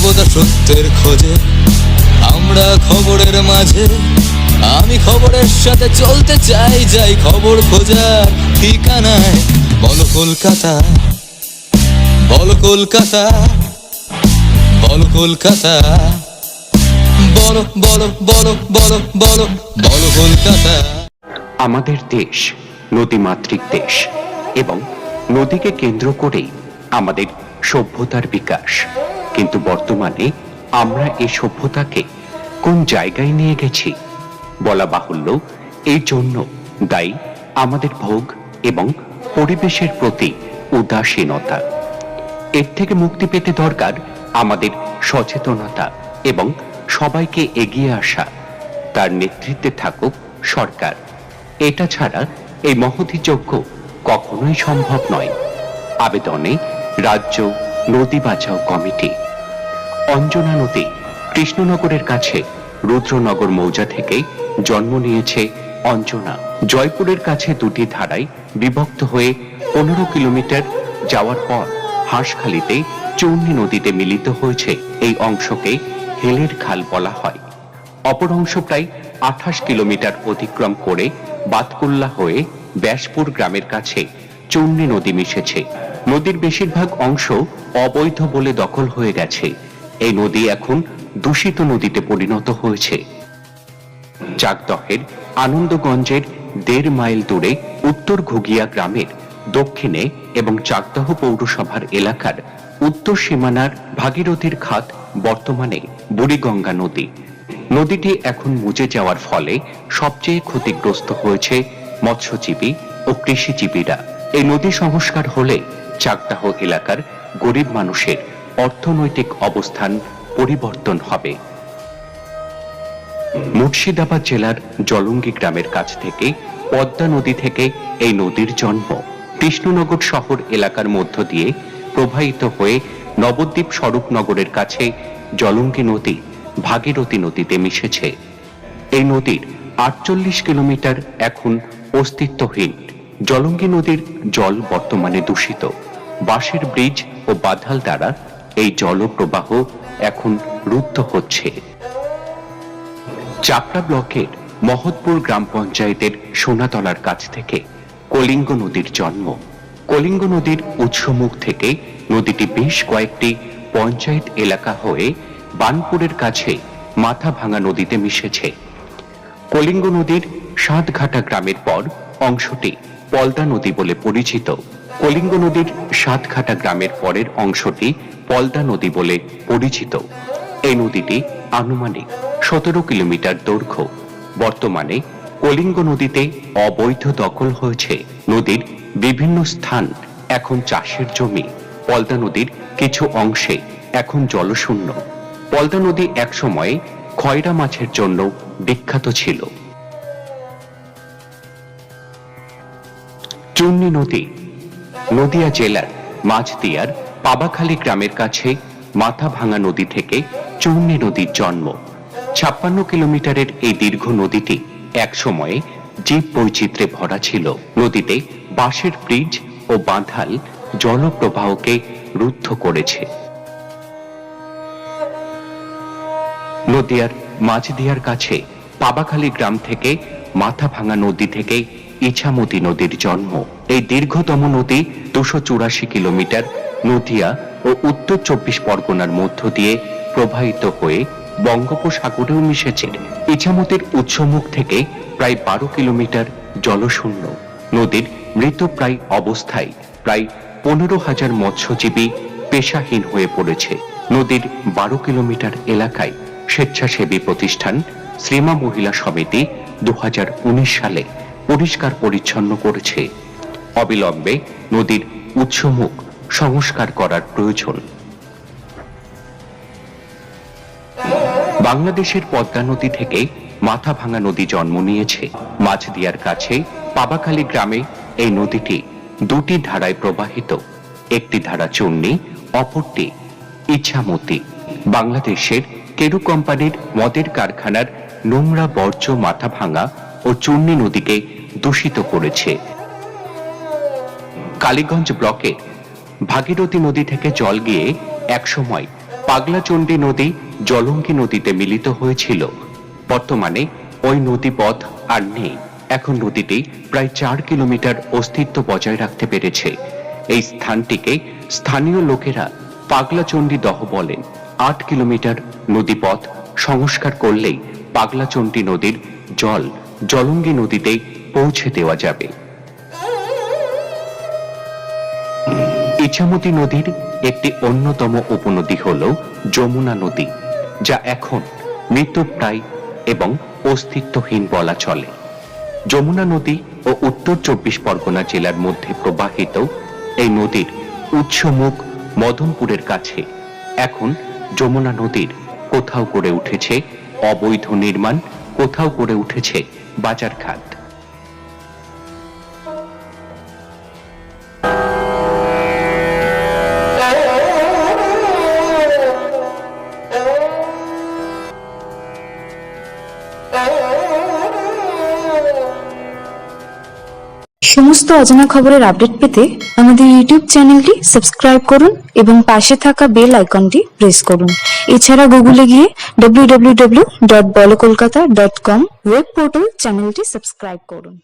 সর্বদা সত্যের খোঁজে আমরা খবরের মাঝে। আমি খবরের সাথে চলতে চাই, যাই খবর খোঁজার ঠিকানায়। বলো কলকাতা, বলো কলকাতা, বলো কলকাতা, বলো বলো বলো বলো বলো বলো কলকাতা। আমাদের দেশ নদীমাতৃক দেশ এবং নদীকে কেন্দ্র করেই আমাদের সভ্যতার বিকাশ। কিন্তু বর্তমানে আমরা এই সভ্যতাকে কোন জায়গায় নিয়ে গেছি? বলা বাহুল্য, এই জন্য দায়ী আমাদের ভোগ এবং পরিবেশের প্রতি উদাসীনতা। এর থেকে মুক্তি পেতে দরকার আমাদের সচেতনতা এবং সবাইকে এগিয়ে আসা। তার নেতৃত্বে থাকুক সরকার। এটা ছাড়া এই মহতী যজ্ঞ কখনোই সম্ভব নয়। আবেদনে রাজ্য নদী বাঁচাও কমিটি। অঞ্জনা নদী কৃষ্ণনগরের কাছে রুদ্রনগর মৌজা থেকে জন্ম নিয়েছে অঞ্জনা। জয়পুরের কাছে দুটি ধারায় বিভক্ত হয়ে 15 কিলোমিটার যাওয়ার পর হাঁসখালিতে চূর্ণী নদীতে মিলিত হয়েছে। এই অংশকে হেলের খাল বলা হয়। অপর অংশ প্রায় 28 কিলোমিটার অতিক্রম করে বাতকুল্লা হয়ে ব্যাসপুর গ্রামের কাছে চূর্ণী নদী মিশেছে। নদীর বেশিরভাগ অংশ অবৈধ বলে দখল হয়ে গেছে। এই নদী এখন দূষিত নদীতে পরিণত হয়েছে। চাকদহের আনন্দগঞ্জের 1.5 মাইল দূরে উত্তর ঘুগিয়া গ্রামের দক্ষিণে এবং চাকদহ পৌরসভার এলাকার উত্তর সীমানার ভাগীরথীর খাত বর্তমানে বুড়িগঙ্গা নদী। নদীটি এখন মুজে যাওয়ার ফলে সবচেয়ে ক্ষতিগ্রস্ত হয়েছে মৎস্যজীবী ও কৃষিজীবীরা। এই নদী সংস্কার হলে চাকদাহ এলাকার গরিব মানুষের অর্থনৈতিক অবস্থান পরিবর্তন হবে। মুর্শিদাবাদ জেলার জলঙ্গি গ্রামের কাছ থেকে পদ্মা নদী থেকে এই নদীর জন্ম। কৃষ্ণনগর শহর এলাকার মধ্য দিয়ে প্রবাহিত হয়ে নবদ্বীপ স্বরূপনগরের কাছে জলঙ্গি নদী ভাগীরথী নদীতে মিশেছে। এই নদীর 48 কিলোমিটার এখন অস্তিত্বহীন। জলঙ্গি নদীর জল বর্তমানে দূষিত। বাঁশের ব্রিজ ও বাঁধাল দ্বারা এই জলপ্রবাহ এখন রুদ্ধ হচ্ছে। চাপড়া ব্লকের মহৎপুর গ্রাম পঞ্চায়েতের সোনাতলার কাছ থেকে কলিঙ্গ নদীর জন্ম। কলিঙ্গ নদীর উৎসমুখ থেকে নদীটি বেশ কয়েকটি পঞ্চায়েত এলাকা হয়ে বানপুরের কাছে মাথাভাঙা নদীতে মিশেছে। কলিঙ্গ নদীর সাতঘাটা গ্রামের পর অংশটি পলদা নদী বলে পরিচিত। কলিঙ্গ নদীর সাতঘাটা গ্রামের পরের অংশটি পলদা নদী বলে পরিচিত। এই নদীটি আনুমানিক 17 কিলোমিটার দৈর্ঘ্য। বর্তমানে কলিঙ্গ নদীতে অবৈধ দখল হয়েছে। নদীর বিভিন্ন স্থান এখন চাষের জমি। পলদা নদীর কিছু অংশে এখন জলশূন্য। পলদা নদী একসময় খয়রা মাছের জন্য বিখ্যাত ছিল। চূর্ণী নদী নদিয়া জেলার মাঝদিয়ার পাবাখালী গ্রামের কাছে মাথাভাঙা নদী থেকে চূর্ণী নদীর জন্ম। 56 কিলোমিটারের এই দীর্ঘ নদীটি এক সময়ে জীব বৈচিত্র্যে ভরা ছিল। নদীতে বাঁশের ব্রিজ ও বাঁধাল জলপ্রবাহকে রুদ্ধ করেছে। নদিয়ার মাঝদিয়ার কাছে পাবাখালী গ্রাম থেকে মাথাভাঙা নদী থেকে ইছামতি নদীর জন্ম। এই দীর্ঘতম নদী 284 কিলোমিটার নদিয়া ও উত্তর 24 পরগনার মধ্য দিয়ে প্রবাহিত হয়ে বঙ্গোপসাগরেও মিশেছে। ইছামতির উৎসমুখ থেকে প্রায় 12 কিলোমিটার জলশূন্য। নদীর মৃতপ্রায় অবস্থায় প্রায় 15,000 মৎস্যজীবী পেশাহীন হয়ে পড়েছে। নদীর 12 কিলোমিটার এলাকায় স্বেচ্ছাসেবী প্রতিষ্ঠান শ্রীমা মহিলা সমিতি 2019 সালে পরিষ্কার পরিচ্ছন্ন করেছে। অবিলম্বে নদীর উৎসমুখ সংস্কার করার প্রয়োজন। বাংলাদেশের পদ্মা নদী থেকে মাথাভাঙা নদী জন্ম নিয়েছে। মাঝদিয়ার কাছে পাবাখালী গ্রামে এই নদীটি দুটি ধারায় প্রবাহিত। একটি ধারা চূর্ণী, অপরটি ইছামতি। বাংলাদেশের কেরু কোম্পানির মদের কারখানার নোংরা বর্জ্য মাথাভাঙা ও চূর্ণী নদীকে দূষিত করেছে। কালীগঞ্জ ব্লকের ভাগীরথী নদী থেকে জল গিয়ে একসময় পাগলাচণ্ডী নদী জলঙ্গি নদীতে মিলিত হয়েছিল। বর্তমানে ওই নদীপথ আর নেই। এখন নদীটি প্রায় 4 কিলোমিটার অস্তিত্ব বজায় রাখতে পেরেছে। এই স্থানটিকে স্থানীয় লোকেরা পাগলাচণ্ডী দহ বলেন। 8 কিলোমিটার নদীপথ সংস্কার করলেই পাগলাচণ্ডী নদীর জল জলঙ্গি নদীতে পৌঁছে দেওয়া যাবে। ইছামতি নদীর একটি অন্যতম উপনদী হল যমুনা নদী, যা এখন মৃতপ্রায় এবং অস্তিত্বহীন বলা চলে। যমুনা নদী ও উত্তর 24 পরগনা জেলার মধ্যে প্রবাহিত এই নদীর উৎসমুখ মদনপুরের কাছে। এখন যমুনা নদীর কোথাও গড়ে উঠেছে অবৈধ নির্মাণ, কোথাও গড়ে উঠেছে বাজারঘাট। সমস্ত অজানা খবরের আপডেট পেতে আমাদের ইউটিউব চ্যানেলটি সাবস্ক্রাইব করুন এবং পাশে থাকা বেল আইকনটি প্রেস করুন। এছাড়া গুগলে গিয়ে www.bolokolkata.com ওয়েব পোর্টাল চ্যানেলটি সাবস্ক্রাইব করুন।